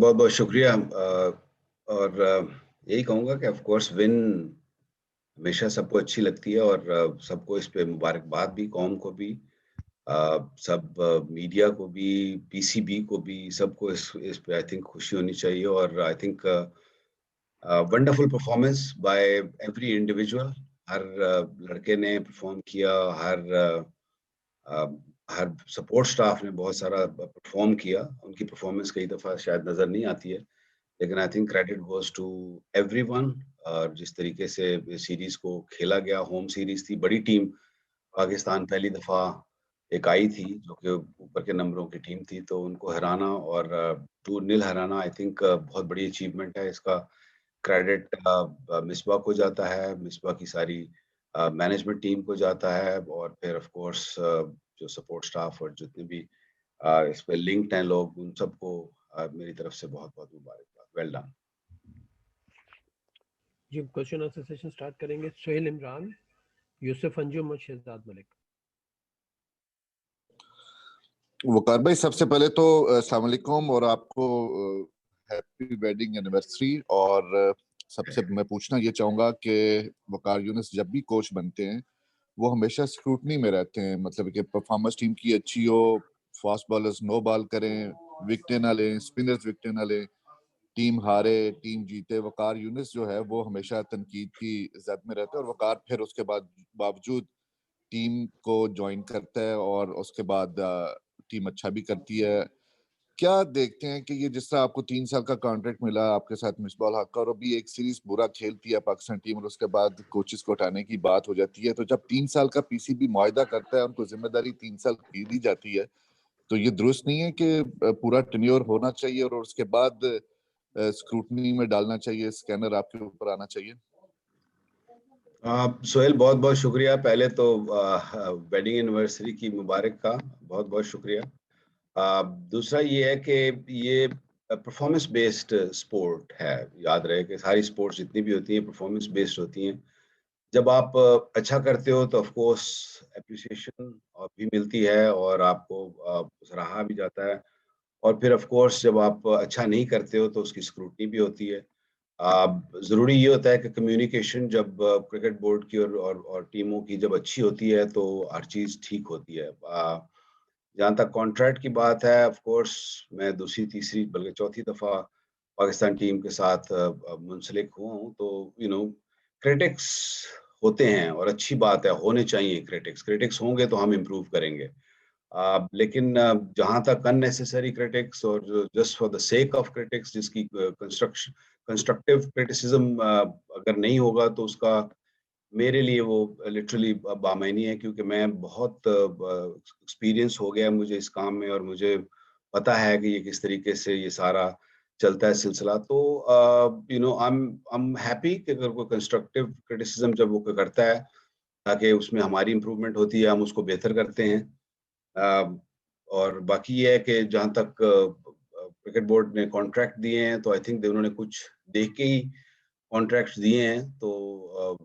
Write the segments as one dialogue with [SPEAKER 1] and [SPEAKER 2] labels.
[SPEAKER 1] बहुत बहुत शुक्रिया। और यही कहूँगा कि ऑफ कोर्स विन हमेशा सबको अच्छी लगती है और सबको इस पे मुबारकबाद भी, कौम को भी, सब मीडिया को भी, पीसीबी को भी, सबको इस पे आई थिंक खुशी होनी चाहिए। और I think wonderful performance by every individual. हर लड़के ने परफॉर्म किया, अ, हर सपोर्ट स्टाफ ने बहुत सारा परफॉर्म किया। उनकी परफॉर्मेंस कई दफ़ा शायद नज़र नहीं आती है, लेकिन I think credit goes to everyone. और जिस तरीके से इस सीरीज़ को खेला गया, होम सीरीज़ थी, बड़ी टीम पाकिस्तान पहली दफ़ा एक आई थी, जो कि ऊपर के नंबरों की टीम थी, तो उनको हराना और 2-0 हराना आई थिंक बहुत बड़ी अचीवमेंट है। इसका क्रेडिट मिसबा को जाता है, मिसबा की सारी मैनेजमेंट टीम को जाता है, और फिर ऑफ कोर्स जो सपोर्ट स्टाफ और जितने भी इस पे लिंक्ड हैं लोग, उन सबको मेरी तरफ से बहुत-बहुत मुबारकबाद। Well done.
[SPEAKER 2] जी, क्वेश्चन आंसर सेशन स्टार्ट करेंगे। सोहेल इमरान, यूसुफ अंजुम और शहजाद मलिक।
[SPEAKER 3] वकार भाई, सबसे पहले तो अस्सलाम वालेकुम और आपको हैप्पी वेडिंग एनिवर्सरी। और सबसे मैं पूछना ये चाहूंगा कि वकार यूनिस जब भी कोच बनते हैं वो हमेशा स्क्रूटनी में रहते हैं, मतलब कि परफॉर्मेंस टीम की अच्छी हो, फास्ट बॉलर्स नो बॉल करें, विकेटें ना लें, स्पिनर्स विकेटें ना लें, टीम हारे टीम जीते। वकार यूनिस जो है वो हमेशा तनकीद की जद में रहता है, और वकार फिर उसके बाद बावजूद टीम को ज्वाइन करता है और उसके बाद टीम अच्छा भी करती है। क्या देखते हैं कि ये जिस तरह आपको 3 साल का कॉन्ट्रैक्ट मिला आपके साथ मिसबाह हक का, और अभी एक सीरीज बुरा खेलती है पाकिस्तान टीम और उसके बाद कोचेस को हटाने की बात हो जाती है, तो जब 3 साल का पीसीबी मुआहदा करता है, उनको जिम्मेदारी 3 साल की दी जाती है, तो ये दुरुस्त नहीं है कि पूरा टेन्योर होना चाहिए और उसके बाद स्क्रूटनी में डालना चाहिए, स्कैनर आपके ऊपर आना चाहिए?
[SPEAKER 1] सोहेल, बहुत बहुत शुक्रिया। पहले तो वेडिंग एनिवर्सरी की मुबारक का बहुत बहुत शुक्रिया। दूसरा ये है कि ये परफॉर्मेंस बेस्ड स्पोर्ट है। याद रहे कि सारी स्पोर्ट्स जितनी भी होती हैं परफॉर्मेंस बेस्ड होती हैं। जब आप अच्छा करते हो तो ऑफ कोर्स एप्रिसिएशन भी मिलती है और आपको सराहा भी जाता है, और फिर ऑफ कोर्स जब आप अच्छा नहीं करते हो तो उसकी स्क्रूटनी भी होती है। ज़रूरी ये होता है कि कम्युनिकेशन जब क्रिकेट बोर्ड की और टीमों की जब अच्छी होती है तो हर चीज़ ठीक होती है। जहाँ तक कॉन्ट्रैक्ट की बात है, ऑफ कोर्स मैं दूसरी, तीसरी बल्कि चौथी दफ़ा पाकिस्तान टीम के साथ मुंसलिक हुआ हूँ, तो क्रिटिक्स होते हैं और अच्छी बात है, होने चाहिए क्रिटिक्स। क्रिटिक्स होंगे तो हम इम्प्रूव करेंगे। लेकिन जहाँ तक अननेसेसरी क्रिटिक्स और just for the sake of critics, जिसकी कंस्ट्रक्टिव क्रिटिसिज्म अगर नहीं होगा तो उसका मेरे लिए वो लिटरली बामायनी है, क्योंकि मैं बहुत एक्सपीरियंस हो गया है मुझे इस काम में और मुझे पता है कि ये किस तरीके से ये सारा चलता है सिलसिला। तो आई एम हैप्पी कि अगर कोई कंस्ट्रक्टिव क्रिटिसिज्म जब वो करता है, ताकि उसमें हमारी इम्प्रूवमेंट होती है, हम उसको बेहतर करते हैं। और बाकी ये है कि जहाँ तक क्रिकेट बोर्ड ने कॉन्ट्रैक्ट दिए हैं, तो आई थिंक उन्होंने कुछ देख के ही कॉन्ट्रैक्ट्स दिए हैं। तो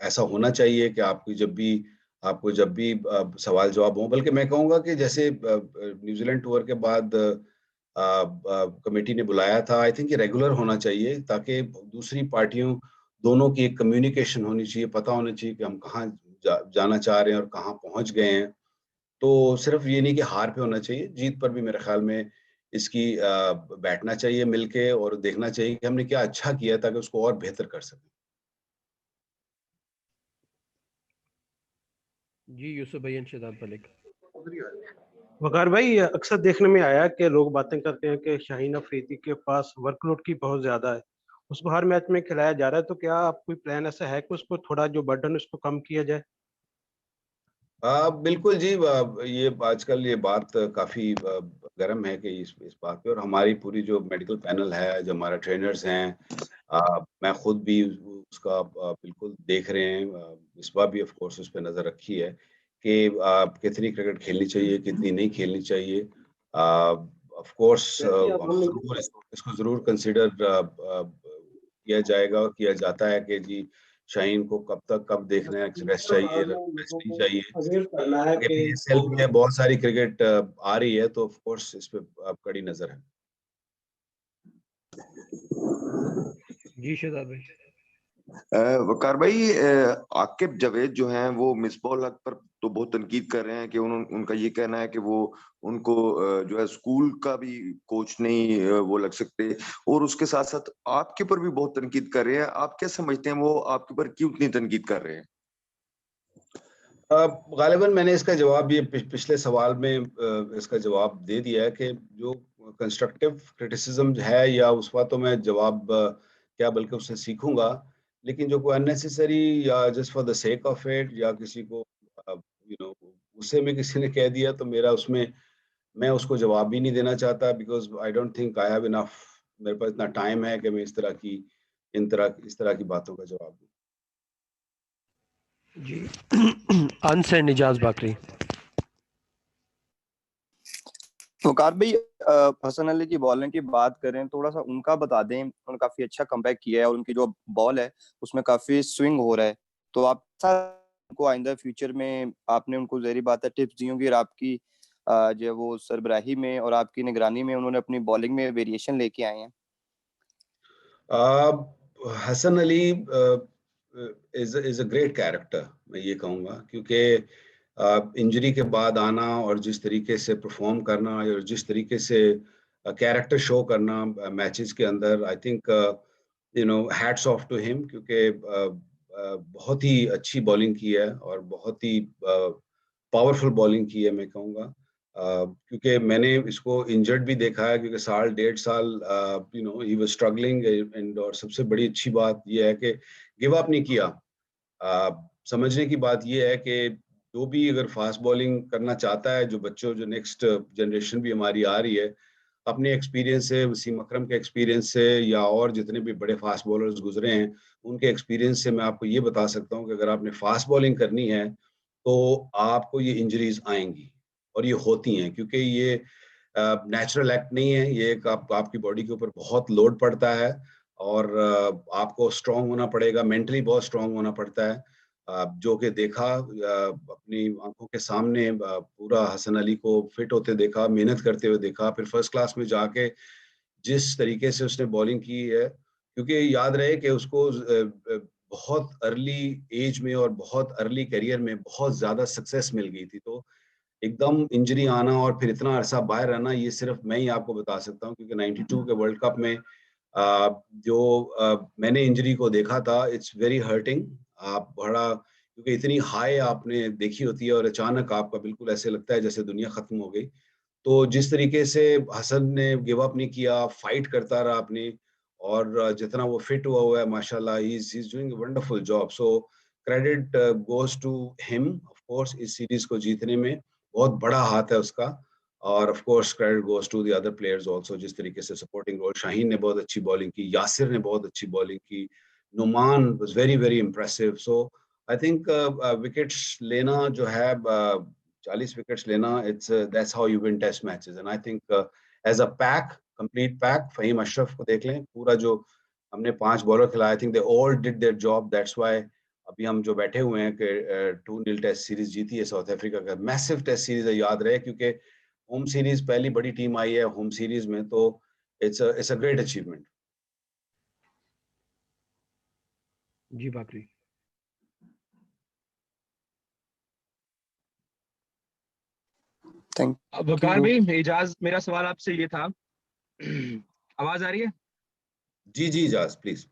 [SPEAKER 1] ऐसा होना चाहिए कि आपको जब भी सवाल जवाब हो, बल्कि मैं कहूँगा कि जैसे न्यूजीलैंड टूर के बाद कमेटी ने बुलाया था, आई थिंक ये रेगुलर होना चाहिए, ताकि दूसरी पार्टियों दोनों की एक कम्युनिकेशन होनी चाहिए, पता होना चाहिए कि हम कहाँ जाना चाह रहे हैं और कहाँ पहुँच गए हैं। तो सिर्फ ये नहीं कि हार पे होना चाहिए, जीत पर भी मेरे ख्याल में इसकी बैठना चाहिए मिलके और देखना चाहिए कि हमने क्या अच्छा किया ताकि उसको और बेहतर कर सकें।
[SPEAKER 2] जी, यूसुफ भाई और शहजाद मलिक।
[SPEAKER 4] वकार भाई, अक्सर देखने में आया कि लोग बातें करते हैं कि शाहीन अफरीदी के पास वर्कलोड की बहुत ज्यादा है, उसको हर मैच में खिलाया जा रहा है, तो क्या आप कोई प्लान ऐसा है कि उसको थोड़ा जो बर्डन उसको कम किया जाए?
[SPEAKER 1] बिल्कुल जी। ये आजकल ये बात काफ़ी गर्म है कि इस बात पे, और हमारी पूरी जो मेडिकल पैनल है, जो हमारे ट्रेनर्स हैं, मैं खुद भी उसका बिल्कुल देख रहे हैं। इस बार भी ऑफ कोर्स उस पे नज़र रखी है कि कितनी क्रिकेट खेलनी चाहिए, कितनी नहीं खेलनी चाहिए। ऑफ कोर्स हम ज़रूर इसको ज़रूर कंसिडर किया जाएगा और किया जाता है कि जी शाहीन को कब देखना है, रेस्ट चाहिए, रेस्ट नहीं चाहिए। आगे पीएसएल भी है, बहुत सारी क्रिकेट आ रही है, तो ऑफ कोर्स इस पे कड़ी नजर है।
[SPEAKER 2] जी शहजाद भाई।
[SPEAKER 5] वकार भाई, आकिब जावेद जो हैं वो मिसबाह उल हक पर तो बहुत तनकीद कर रहे हैं कि उनका ये कहना है कि वो उनको जो है स्कूल का भी कोच नहीं वो लग सकते, और उसके साथ साथ आपके ऊपर भी बहुत तनकीद कर रहे हैं। आप क्या समझते हैं वो आपके ऊपर क्यों इतनी तनकीद कर रहे हैं?
[SPEAKER 1] गालिबन मैंने इसका जवाब ये पिछले सवाल में इसका जवाब दे दिया है कि जो कंस्ट्रक्टिव क्रिटिसिज्म है या उसका तो मैं जवाब क्या बल्कि उससे सीखूंगा, लेकिन जो कोई अननेसेसरी या just for the sake of it या किसी को यू नो उससे में किसी ने कह दिया तो मेरा उसमें मैं उसको जवाब भी नहीं देना चाहता, because I don't think I have enough, मेरे पास इतना टाइम है कि मैं इस तरह की बातों का जवाब दूं।
[SPEAKER 2] जी अंस एंड इजाज बाकरी।
[SPEAKER 6] वकार भाई, हसन अली की बॉलिंग की बात करें, थोड़ा सा उनका बता दें। उन्होंने काफी अच्छा कमबैक किया है और उनकी जो बॉल है उसमें काफी स्विंग हो रहा है, तो आप उनको आइंदा फ्यूचर में आपने उनको ज़ाहिर बात है टिप्स दी होंगी और आपकी जो है वो सरबराही में और आपकी निगरानी में उन्होंने अपनी बॉलिंग में वेरिएशन लेके आए हैं।
[SPEAKER 1] Hasan Ali is a great character, मैं ये कहूँगा, क्योंकि इंजरी के बाद आना और जिस तरीके से परफॉर्म करना और जिस तरीके से कैरेक्टर शो करना मैचेस के अंदर, I think hats off to him, क्योंकि बहुत ही अच्छी बॉलिंग की है और बहुत ही पावरफुल बॉलिंग की है मैं कहूँगा। क्योंकि मैंने इसको इंजर्ड भी देखा है, क्योंकि साल 1.5 साल ही वाज स्ट्रगलिंग एंड, और सबसे बड़ी अच्छी बात यह है कि गिव अप नहीं किया। समझने की बात यह है कि जो भी अगर फास्ट बॉलिंग करना चाहता है, जो नेक्स्ट जनरेशन भी हमारी आ रही है, अपने एक्सपीरियंस से, वसीम अकरम के एक्सपीरियंस से या और जितने भी बड़े फास्ट बॉलर्स गुजरे हैं उनके एक्सपीरियंस से मैं आपको ये बता सकता हूँ कि अगर आपने फास्ट बॉलिंग करनी है तो आपको ये इंजरीज आएंगी, और ये होती हैं, क्योंकि ये नेचुरल एक्ट नहीं है, ये एक आपकी बॉडी के ऊपर बहुत लोड पड़ता है और आपको स्ट्रांग होना पड़ेगा, मेंटली बहुत स्ट्रांग होना पड़ता है। जो कि देखा अपनी आंखों के सामने, पूरा हसन अली को फिट होते देखा, मेहनत करते हुए देखा, फिर फर्स्ट क्लास में जाके जिस तरीके से उसने बॉलिंग की है, क्योंकि याद रहे कि उसको बहुत अर्ली एज में और बहुत अर्ली करियर में बहुत ज्यादा सक्सेस मिल गई थी, तो एकदम इंजरी आना और फिर इतना अरसा बाहर रहना, ये सिर्फ मैं ही आपको बता सकता हूँ, क्योंकि 92 के वर्ल्ड कप में मैंने इंजरी को देखा था, इट्स वेरी हर्टिंग। आप बड़ा, क्योंकि इतनी हाई आपने देखी होती है और अचानक आपका बिल्कुल ऐसे लगता है जैसे दुनिया खत्म हो गई। तो जिस तरीके से हसन ने गिव अप नहीं किया, फाइट करता रहा अपनी, और जितना वो फिट हुआ है माशाल्लाह, he is doing a wonderful job. So credit goes to him, of course इस सीरीज को जीतने में बहुत बड़ा हाथ है उसका, और of course credit goes to the other players also, जिस तरीके से सपोर्टिंग रोल, शाहीन ने बहुत अच्छी बॉलिंग की, यासिर ने बहुत अच्छी बॉलिंग की, Noman was very very impressive. So I think wickets लेना जो है 40 विकेट्स लेना, it's that's how you win test matches, and I think as a pack, complete pack, Faheem Ashraf को देख लें, पूरा जो हमने 5 बॉलर खिलाए, I think they all did their job, that's why अभी हम जो बैठे हुए हैं कि 2-0 टेस्ट सीरीज जीती है साउथ अफ्रीका का, मैसिव टेस्ट सीरीज है, याद रहे, क्योंकि होम सीरीज पहली बड़ी टीम आई है होम सीरीज में, तो इट्स अ ग्रेट अचीवमेंट।
[SPEAKER 2] जी बाकरी।
[SPEAKER 6] Thank
[SPEAKER 7] Waqar
[SPEAKER 6] you.
[SPEAKER 7] भाई, इजाज, मेरा सवाल आपसे ये था, आवाज आ रही है?
[SPEAKER 1] जी जी इजाज प्लीज।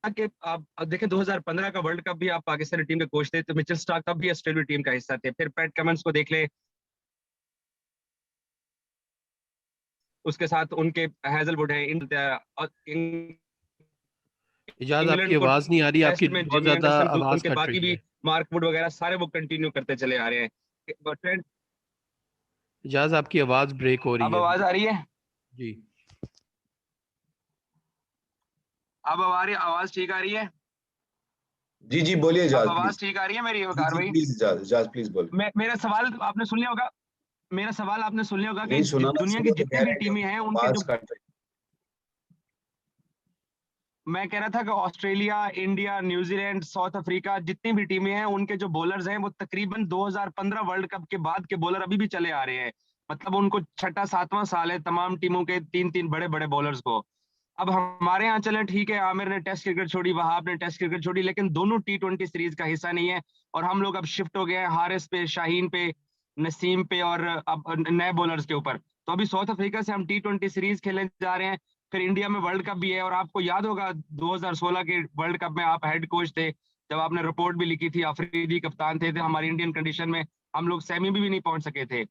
[SPEAKER 7] कि आप देखें 2015 का वर्ल्ड कप भी आप पाकिस्तानी टीम के कोच थे, तो मिचेल स्टार्क तब भी ऑस्ट्रेलिया टीम का हिस्सा थे, फिर पैट कमिंस को देख ले, उसके साथ उनके हेजलवुड है,
[SPEAKER 2] इजाज आपकी
[SPEAKER 7] इंग्लैंड को
[SPEAKER 2] आवाज नहीं आ रही,
[SPEAKER 7] टेस्ट
[SPEAKER 2] आपकी
[SPEAKER 7] में
[SPEAKER 2] बहुत
[SPEAKER 7] जिमी
[SPEAKER 2] ज्यादा
[SPEAKER 7] एंडरसन,
[SPEAKER 2] आवाज
[SPEAKER 7] उनके
[SPEAKER 2] कट
[SPEAKER 7] बाकी
[SPEAKER 2] रही
[SPEAKER 7] भी
[SPEAKER 2] है।
[SPEAKER 7] मार्क वुड वगैरह सारे वो कंटिन्यू करते चले आ रहे हैं। ट्रेंड,
[SPEAKER 2] इजाज आपकी आवाज ब्रेक हो रही
[SPEAKER 7] अब
[SPEAKER 2] है।
[SPEAKER 7] आवाज आ रही है?
[SPEAKER 2] जी
[SPEAKER 7] अब आवाज ठीक आ रही है?
[SPEAKER 1] जी जी बोलिए
[SPEAKER 7] अब
[SPEAKER 1] इजाज
[SPEAKER 7] आवाज
[SPEAKER 1] प्लीज।
[SPEAKER 7] ठीक आ रही है मेरी,
[SPEAKER 1] जी
[SPEAKER 7] वकार
[SPEAKER 1] जी
[SPEAKER 7] भाई?
[SPEAKER 1] प्लीज इजाज प्लीज बोलिए।
[SPEAKER 7] मेरा सवाल आपने सुन लिया होगा, मेरा सवाल आपने सुन लिया होगा कि
[SPEAKER 1] नहीं सुना ना,
[SPEAKER 7] दुनिया की
[SPEAKER 1] सुनो तो
[SPEAKER 7] जितनी
[SPEAKER 1] कह
[SPEAKER 7] भी
[SPEAKER 1] रहे हैं
[SPEAKER 7] टीमें हैं
[SPEAKER 1] कि
[SPEAKER 7] उनके
[SPEAKER 1] आवाज
[SPEAKER 7] जो,
[SPEAKER 1] कट रही।
[SPEAKER 7] मैं कह रहा था कि Australia, India, New Zealand, south Africa, जितनी भी टीमें हैं उनके जो बॉलर्स हैं वो तकरीबन 2015 वर्ल्ड कप के बाद के बॉलर अभी भी चले आ रहे हैं। मतलब उनको छठा सातवां साल है तमाम टीमों के 3-3 बड़े बड़े बॉलर्स को। अब हमारे यहाँ चले ठीक है, आमिर ने टेस्ट क्रिकेट छोड़ी, वहाब ने टेस्ट क्रिकेट छोड़ी, लेकिन दोनों T20 सीरीज का हिस्सा नहीं है। और हम लोग अब शिफ्ट हो गए हैं हारिस पे, शाहीन पे, नसीम पे और अब नए बॉलर्स के ऊपर। तो अभी साउथ अफ्रीका से हम T20 सीरीज खेलने जा रहे हैं, फिर इंडिया में वर्ल्ड कप भी है। और आपको याद होगा 2016 के वर्ल्ड कप में आप हेड कोच थे, जब आपने रिपोर्ट भी लिखी थी, अफरीदी कप्तान थे हमारी इंडियन कंडीशन में, हम लोग सेमी भी नहीं पहुंच सके थे।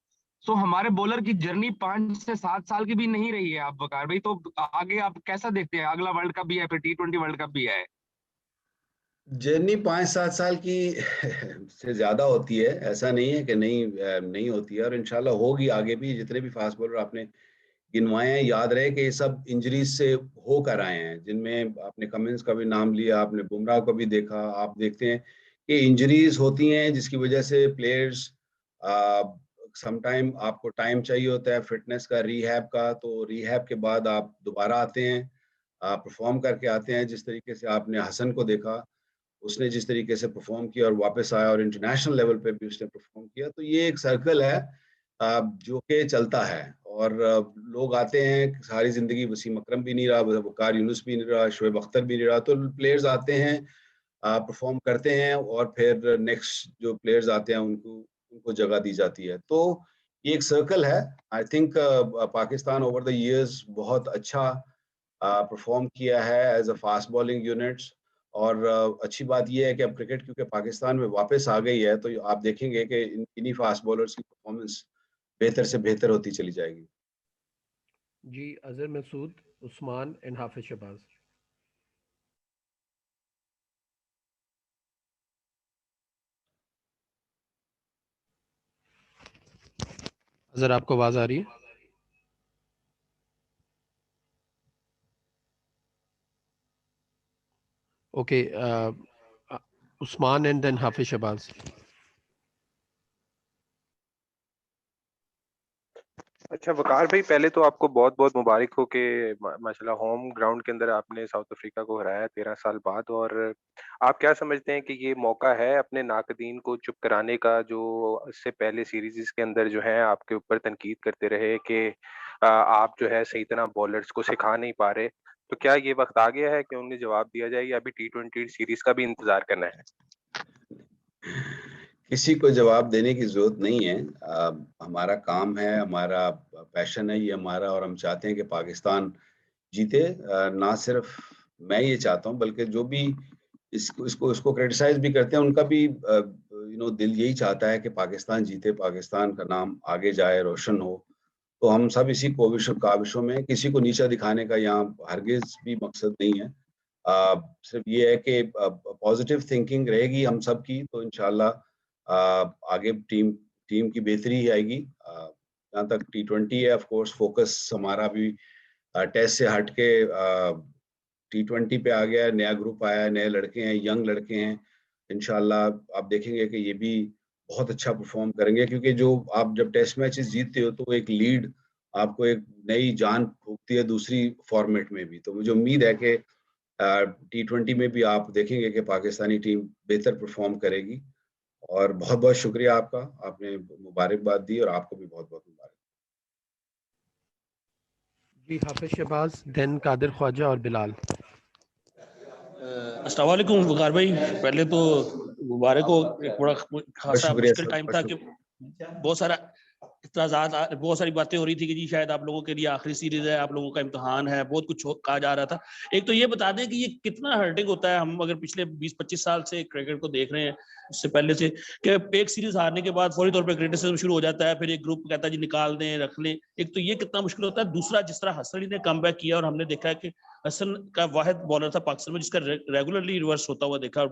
[SPEAKER 7] सो हमारे बॉलर की जर्नी 5 से 7 साल की भी नहीं रही है आप वकार भाई। तो आगे आप कैसा देखते हैं? अगला वर्ल्ड कप भी है, फिर T20 वर्ल्ड कप भी है।
[SPEAKER 1] जर्नी 5-7 साल की से ज्यादा होती है, ऐसा नहीं है कि नहीं होती है, और इंशाल्लाह होगी आगे भी। जितने भी फास्ट बॉलर आपने गिनवाए हैं, याद रहे कि ये सब इंजरीज से होकर आए हैं, जिनमें आपने कमिंस का भी नाम लिया, आपने बुमराह को भी देखा। आप देखते हैं कि इंजरीज होती हैं जिसकी वजह से प्लेयर्स समटाइम आपको टाइम चाहिए होता है फिटनेस का, रिहैब का। तो रिहैब के बाद आप दोबारा आते हैं, परफॉर्म करके आते हैं। जिस तरीके से आपने हसन को देखा, उसने जिस तरीके से परफॉर्म किया और वापस आया और इंटरनेशनल लेवल पे भी उसने परफॉर्म किया। तो ये एक सर्कल है जो कि चलता है। और लोग आते हैं, सारी जिंदगी वसीम अकरम भी नहीं रहा, वकार यूनुस भी नहीं रहा, शोएब अख्तर भी नहीं रहा। तो प्लेयर्स आते हैं, परफॉर्म करते हैं, और फिर नेक्स्ट जो प्लेयर्स आते हैं उनको उनको जगह दी जाती है। तो ये एक सर्कल है। I think Pakistan over the years बहुत अच्छा परफॉर्म किया है as a fast bowling units. और अच्छी बात यह है कि अब क्रिकेट क्योंकि पाकिस्तान में वापस आ गई है, तो आप देखेंगे कि इन्हीं फास्ट बॉलर्स की परफॉर्मेंस बेहतर से बेहतर होती चली जाएगी।
[SPEAKER 2] जी, अजहर मसूद, उस्मान एंड हाफिज शहबाज। अजहर, आपको आवाज आ रही है? ओके, उस्मान एंड देन हाफिज शहबाज।
[SPEAKER 8] अच्छा वकार भाई, पहले तो आपको बहुत बहुत मुबारक हो कि माशाल्लाह होम ग्राउंड के अंदर आपने साउथ अफ्रीका को हराया 13 साल बाद। और आप क्या समझते हैं कि ये मौका है अपने नाकदीन को चुप कराने का, जो इससे पहले सीरीज के अंदर जो है आपके ऊपर तनकीद करते रहे कि आप जो है सही तरह बॉलर्स को सिखा नहीं पा रहे? तो क्या ये वक्त आ गया है कि उन्हें जवाब दिया जाए, या अभी T20 सीरीज का भी इंतजार करना है?
[SPEAKER 1] किसी को जवाब देने की जरूरत नहीं है। हमारा काम है, हमारा पैशन है ये हमारा, और हम चाहते हैं कि पाकिस्तान जीते। ना सिर्फ मैं ये चाहता हूँ, बल्कि जो भी इसको क्रिटिसाइज भी करते हैं, उनका भी दिल यही चाहता है कि पाकिस्तान जीते, पाकिस्तान का नाम आगे जाए, रोशन हो। तो हम सब इसी काविशों में, किसी को नीचा दिखाने का यहाँ हरगिज भी मकसद नहीं है। सिर्फ ये है कि पॉजिटिव थिंकिंग रहेगी हम सब की, तो इंशाल्लाह आगे टीम टीम की बेहतरी ही आएगी। जहाँ तक T20 है, ऑफ कोर्स फोकस हमारा भी टेस्ट से हट के T20 पे आ गया है। नया ग्रुप आया है, नए लड़के हैं, यंग लड़के हैं। इंशाल्लाह आप देखेंगे कि ये भी बहुत अच्छा परफॉर्म करेंगे, क्योंकि जो आप जब टेस्ट मैचेस जीतते हो तो एक लीड आपको एक नई जान फूंकती है दूसरी फॉर्मेट में भी। तो मुझे उम्मीद है कि T20 में भी आप देखेंगे कि पाकिस्तानी टीम बेहतर परफॉर्म करेगी। और बहुत बहुत शुक्रिया आपका, आपने मुबारकबाद दी, और आपको भी बहुत बहुत मुबारक।
[SPEAKER 2] जी, हाफिज शहबाज, देन कादिर ख्वाजा और बिलाल।
[SPEAKER 9] अस्सलाम वालेकुम वकार भाई, पहले तो मुबारक हो। एक बड़ा खासा
[SPEAKER 1] शुक्रिया
[SPEAKER 9] मुश्किल
[SPEAKER 1] सर,
[SPEAKER 9] टाइम था कि बहुत सारा इतराज़ात, बहुत सारी बातें हो रही थी कि जी शायद आप लोगों के लिए आखिरी सीरीज है, आप लोगों का इम्तिहान है, बहुत कुछ कहा जा रहा था। एक तो ये बता दें कि ये कितना हर्टिंग होता है, हम अगर पिछले 20-25 साल से क्रिकेट को देख रहे हैं, उससे पहले से, कि एक सीरीज हारने के बाद फौरी तौर पर क्रिटिसिज्म शुरू हो जाता है, फिर एक ग्रुप कहता है जी निकाल दें, रख लें। एक तो ये कितना मुश्किल होता है। दूसरा, जिस तरह हसन अली ने कमबैक किया, और हमने देखा है कि हसन का वाहिद बॉलर था पाकिस्तान में जिसका रेगुलरली रिवर्स होता हुआ देखा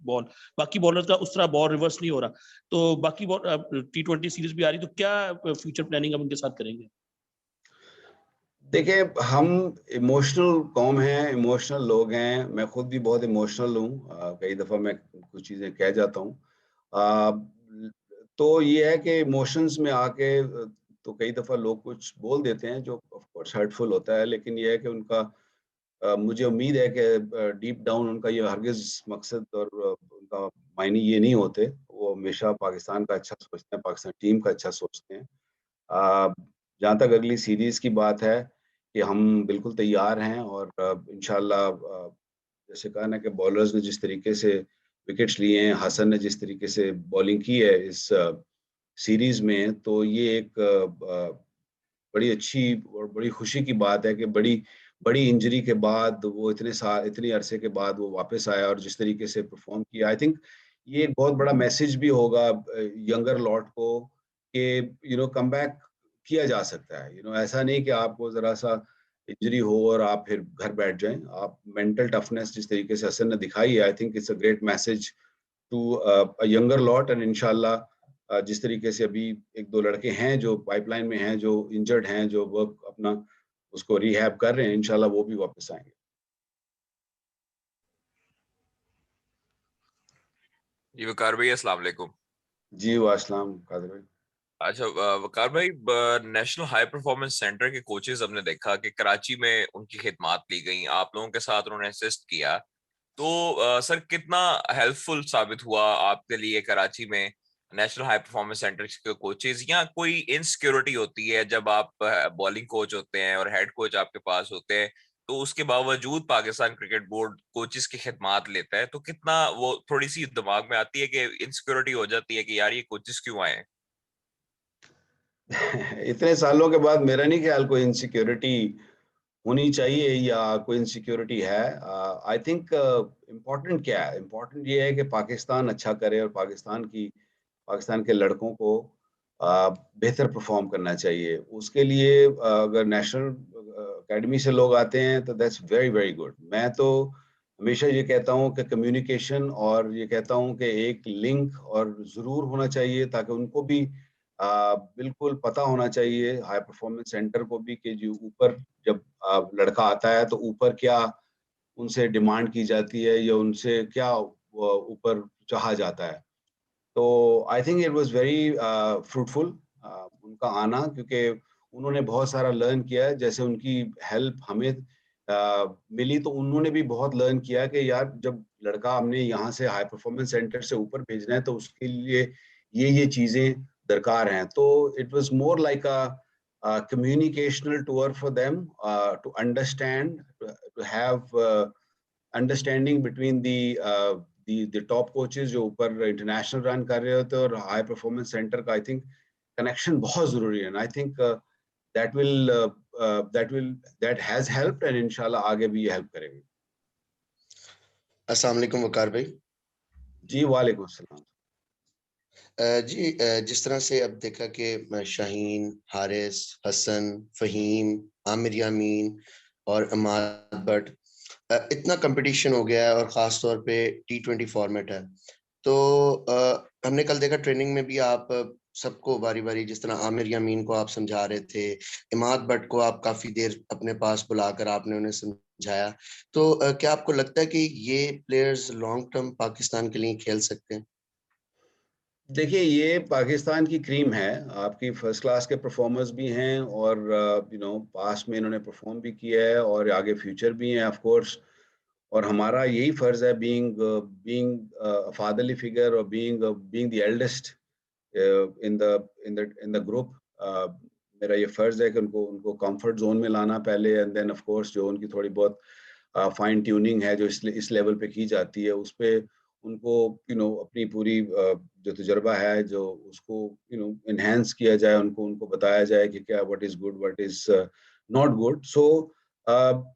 [SPEAKER 9] बॉल, बाकी बॉलर का उस तरह बॉल रिवर्स नहीं हो रहा। तो बाकी T20 सीरीज भी आ रही, तो क्या फ्यूचर प्लानिंग हम उनके साथ करेंगे?
[SPEAKER 1] देखिए, हम इमोशनल कौम हैं, इमोशनल लोग हैं। मैं खुद भी बहुत इमोशनल हूँ। कई दफ़ा मैं कुछ चीज़ें कह जाता हूँ। तो ये है कि इमोशंस में आके तो कई दफ़ा लोग कुछ बोल देते हैं जो ऑफ कोर्स हर्टफुल होता है, लेकिन ये है कि उनका मुझे उम्मीद है कि डीप डाउन उनका ये हरगिज़ मकसद और उनका मायने ये नहीं होते। वो हमेशा पाकिस्तान का अच्छा सोचते हैं, पाकिस्तान टीम का अच्छा सोचते हैं। जहाँ तक अगली सीरीज की बात है कि हम बिल्कुल तैयार हैं और इंशाल्लाह जैसे कहा ना कि बॉलर्स ने जिस तरीके से विकेट्स लिए हैं, हसन ने जिस तरीके से बॉलिंग की है इस सीरीज में, तो ये एक बड़ी अच्छी और बड़ी खुशी की बात है कि बड़ी बड़ी इंजरी के बाद वो इतने अरसे के बाद वो वापस आया और जिस तरीके से परफॉर्म किया, आई थिंक ये एक बहुत बड़ा मैसेज भी होगा यंगर लॉट को कि कम बैक किया जा सकता है। ऐसा नहीं कि आपको जरा सा इंजरी हो और आप फिर घर बैठ जाएं। आप मेंटल टफनेस जिस तरीके से हसन ने दिखाई है, I think it's a great message to a younger lot and इंशाल्लाह जिस तरीके से अभी एक दो लड़के हैं जो पाइपलाइन में हैं, जो इंजर्ड हैं, जो वर्क अपना उसको रिहैब कर रहे हैं, इंशाल्लाह वो भी वापस आएंगे।
[SPEAKER 10] जी वकार भाई अस्सलाम वालेकुम।
[SPEAKER 1] जी वास्सलाम कादर भाई।
[SPEAKER 10] अच्छा वकार भाई, नेशनल हाई परफॉर्मेंस सेंटर के कोचेस हमने देखा कि कराची में उनकी खिदमात ली गई, आप लोगों के साथ उन्होंने असिस्ट किया, तो सर कितना हेल्पफुल साबित हुआ आपके लिए कराची में नेशनल हाई परफॉर्मेंस सेंटर के कोचेस? या कोई इनसिक्योरिटी होती है जब आप बॉलिंग कोच होते हैं और हेड कोच आपके पास होते हैं, तो उसके बावजूद पाकिस्तान क्रिकेट बोर्ड कोचेस की खिदमात लेता है, तो कितना वो थोड़ी सी दिमाग में आती है कि इनसिक्योरिटी हो जाती है कि यार ये कोचेस क्यों आए हैं?
[SPEAKER 1] इतने सालों के बाद मेरा नहीं ख्याल कोई इनसिक्योरिटी होनी चाहिए या कोई इनसिक्योरिटी है। आई थिंक इम्पोर्टेंट क्या है, इम्पोर्टेंट ये है कि पाकिस्तान अच्छा करे और पाकिस्तान के लड़कों को बेहतर परफॉर्म करना चाहिए। उसके लिए अगर नेशनल एकेडमी से लोग आते हैं तो दैट्स वेरी वेरी गुड। मैं तो हमेशा ये कहता हूँ कि कम्युनिकेशन और ये कहता हूँ कि एक लिंक और ज़रूर होना चाहिए ताकि उनको भी बिल्कुल पता होना चाहिए, हाई परफॉर्मेंस सेंटर को भी, कि जो ऊपर जब लड़का आता है तो ऊपर क्या उनसे डिमांड की जाती है या उनसे क्या ऊपर चाहा जाता है। तो I think it was very fruitful उनका आना, क्योंकि उन्होंने बहुत सारा लर्न किया है। जैसे उनकी हेल्प हमें मिली तो उन्होंने भी बहुत लर्न किया कि यार जब लड़का हमने यहाँ से हाई परफॉर्मेंस सेंटर से ऊपर भेजना है तो उसके लिए ये चीजें दरकार हैं। तो it was more like a communicational tour for them to understand, to have understanding between the top coaches जो ऊपर इंटरनेशनल रन कर रहे होते हैं और हाई परफॉर्मेंस सेंटर का। आई थिंक कनेक्शन बहुत जरूरी है। I think that will that has helped and इंशाल्लाह आगे भी ये हेल्प करेगी।
[SPEAKER 11] अस्सलाम वालेकुम वकार भाई।
[SPEAKER 1] जी वालेकुम अस्सलाम।
[SPEAKER 11] जी जिस तरह से अब देखा कि शाहीन, हारिस, हसन, फहीम, आमिर यामीन और अमाद बट इतना कंपटीशन हो गया है और ख़ास तौर पे T20 फॉर्मेट है, तो हमने कल देखा ट्रेनिंग में भी आप सबको बारी-बारी, जिस तरह आमिर यामीन को आप समझा रहे थे, इमाद बट को आप काफ़ी देर अपने पास बुलाकर आपने उन्हें समझाया, तो क्या आपको लगता है कि ये प्लेयर्स लॉन्ग टर्म पाकिस्तान के लिए खेल सकते हैं?
[SPEAKER 1] देखिए ये पाकिस्तान की क्रीम है, आपकी फर्स्ट क्लास के परफॉर्मर्स भी हैं और पास्ट में इन्होंने परफॉर्म भी किया है और आगे फ्यूचर भी है ऑफ कोर्स। और हमारा यही फर्ज है बीइंग बीइंग फादरली फिगर और being the eldest in the group. मेरा ये फर्ज है कि उनको उनको कंफर्ट जोन में लाना पहले, एंड देन ऑफ कोर्स जो उनकी थोड़ी बहुत फाइन ट्यूनिंग है जो इस लेवल पे की जाती है उस पे उनको अपनी पूरी जो तजुर्बा है जो उसको इनहेंस किया जाए, उनको उनको बताया जाए कि क्या what is good what is not good. So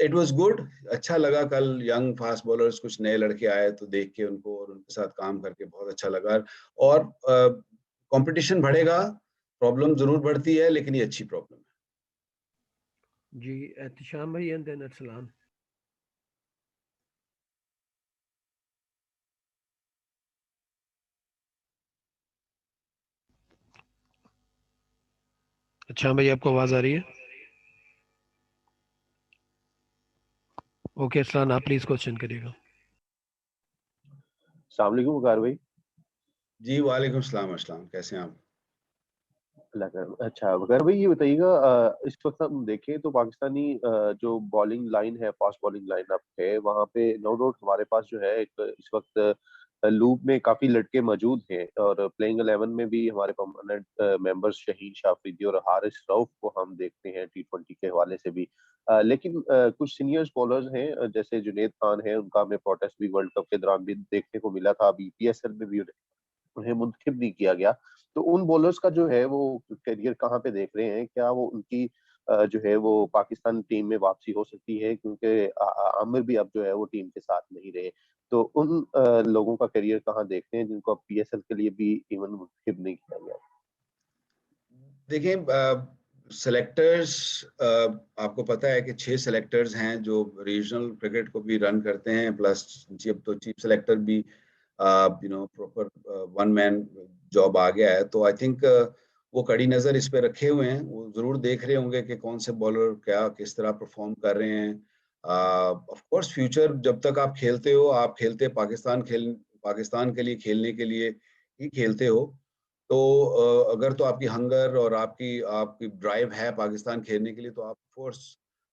[SPEAKER 1] it was good, अच्छा लगा कल यंग फास्ट बॉलर्स कुछ नए लड़के आए तो देख के उनको और उनके साथ काम करके बहुत अच्छा लगा। और कंपटीशन बढ़ेगा, प्रॉब्लम जरूर बढ़ती है लेकिन ये अच्छी प्रॉब्लम है।
[SPEAKER 2] जी एहतशाम भाई एंड देन अरसलान। अच्छा भाई आपको आवाज आ रही है? ओके अरसलान आप प्लीज क्वेश्चन करिएगा।
[SPEAKER 12] अस्सलाम वालेकुम वकार भाई।
[SPEAKER 1] जी वालेकुम सलाम अस्सलाम, कैसे हैं आप?
[SPEAKER 12] अल्लाह का। अच्छा वकार भाई ये बताइएगा, इस वक्त हम देखें तो पाकिस्तानी जो बॉलिंग लाइन है, फास्ट बॉलिंग लाइन अप है, वहाँ पे नो डाउट हमारे पास जो है एक इस वक्त लूप में काफी लड़के मौजूद हैं और प्लेइंग 11 में भी हमारे परमानेंट मेंबर्स शहीन शाह अफरीदी और हारिस रऊफ को हम देखते हैं T20 के हवाले से भी। लेकिन कुछ सीनियर्स बॉलर्स हैं जैसे जुनैद खान है, उनका हमें प्रोटेस्ट भी वर्ल्ड कप के दौरान भी देखने को मिला था, अभी PSL में भी उन्हें मुंतखब नहीं किया गया। तो उन बॉलर्स का जो है वो करियर कहाँ पे देख रहे हैं? क्या वो उनकी जो है वो पाकिस्तान टीम में वापसी हो सकती है? क्योंकि आमिर भी अब जो है वो टीम के साथ नहीं रहे। तो उन लोगों का करियर कहाँ देखते हैं जिनको अब PSL के लिए भी इवन मुंतखब नहीं किया गया?
[SPEAKER 1] देखिए सेलेक्टर्स, आपको पता है कि 6 सेलेक्टर्स हैं जो रीजनल क्रिकेट को भी रन करते हैं, प्लस अब तो चीफ सेलेक्टर भी प्रॉपर वन मैन जॉब आ गया है। तो आई थिंक वो कड़ी नज़र इस पे रखे हुए हैं, वो ज़रूर देख रहे होंगे कि कौन से बॉलर क्या किस तरह परफॉर्म कर रहे हैं। ऑफ कोर्स फ्यूचर, जब तक आप खेलते हो, आप खेलते पाकिस्तान के लिए खेलने के लिए ही खेलते हो। तो अगर तो आपकी हंगर और आपकी ड्राइव है पाकिस्तान खेलने के लिए, तो आप फोर्स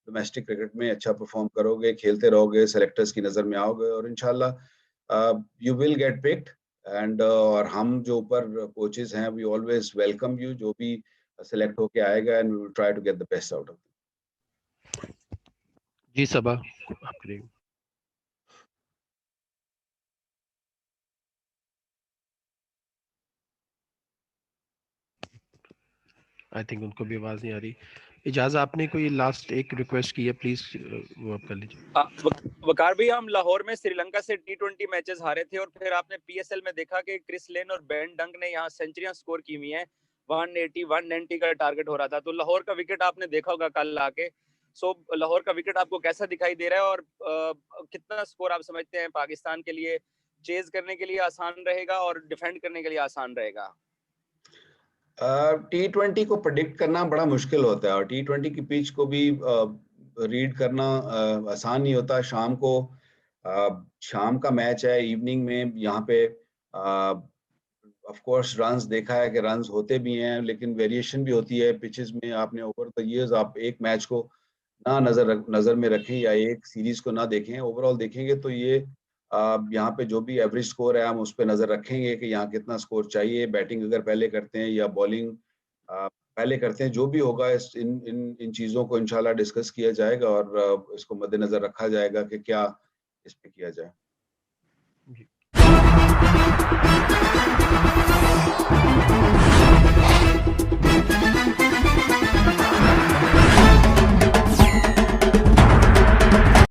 [SPEAKER 1] डोमेस्टिक क्रिकेट में अच्छा परफॉर्म करोगे, खेलते रहोगे, सेलेक्टर्स की नज़र में आओगे और इंशाल्लाह you will get picked. And और हम जो ऊपर कोचेस हैं, वी ऑलवेज वेलकम यू, जो भी सेलेक्ट होके आएगा, and we will try to get the best out of it.
[SPEAKER 2] जी सबा, आप करेंगे। आई थिंक उनको भी आवाज नहीं आ रही। इजाज़, आपने कोई लास्ट एक रिक्वेस्ट की है, प्लीज वो आप कर लीजिए।
[SPEAKER 13] वकार भाई, हम लाहौर में श्रीलंका से T20 मैचेस हारे थे और फिर आपने PSL में देखा कि क्रिस लेन और बेन डंक ने यहाँ सेंचुरियां स्कोर की हुई हैं। 180 190 का टारगेट हो रहा था। तो लाहौर का विकेट आपने देखा होगा कल आके। सो लाहौर का विकेट आपको कैसा दिखाई दे रहा है और कितना स्कोर आप समझते हैं पाकिस्तान के लिए चेज करने के लिए आसान रहेगा और डिफेंड करने के लिए आसान रहेगा?
[SPEAKER 1] T20 को प्रेडिक्ट करना बड़ा मुश्किल होता है और T20 की पिच को भी रीड करना आसान नहीं होता। शाम का मैच है, इवनिंग में यहाँ पे ऑफ कोर्स रन्स देखा है कि रन्स होते भी हैं, लेकिन वेरिएशन भी होती है पिचेस में। आपने ओवर द इयर्स आप एक मैच को ना नजर में रखें या एक सीरीज को ना देखें, ओवरऑल देखेंगे तो ये यहाँ पे जो भी एवरेज स्कोर है हम उस पर नज़र रखेंगे कि यहाँ कितना स्कोर चाहिए। बैटिंग अगर पहले करते हैं या बॉलिंग पहले करते हैं, जो भी होगा इन चीज़ों को इंशाल्लाह डिस्कस किया जाएगा और इसको मद्देनजर रखा जाएगा कि क्या इस पे किया जाए।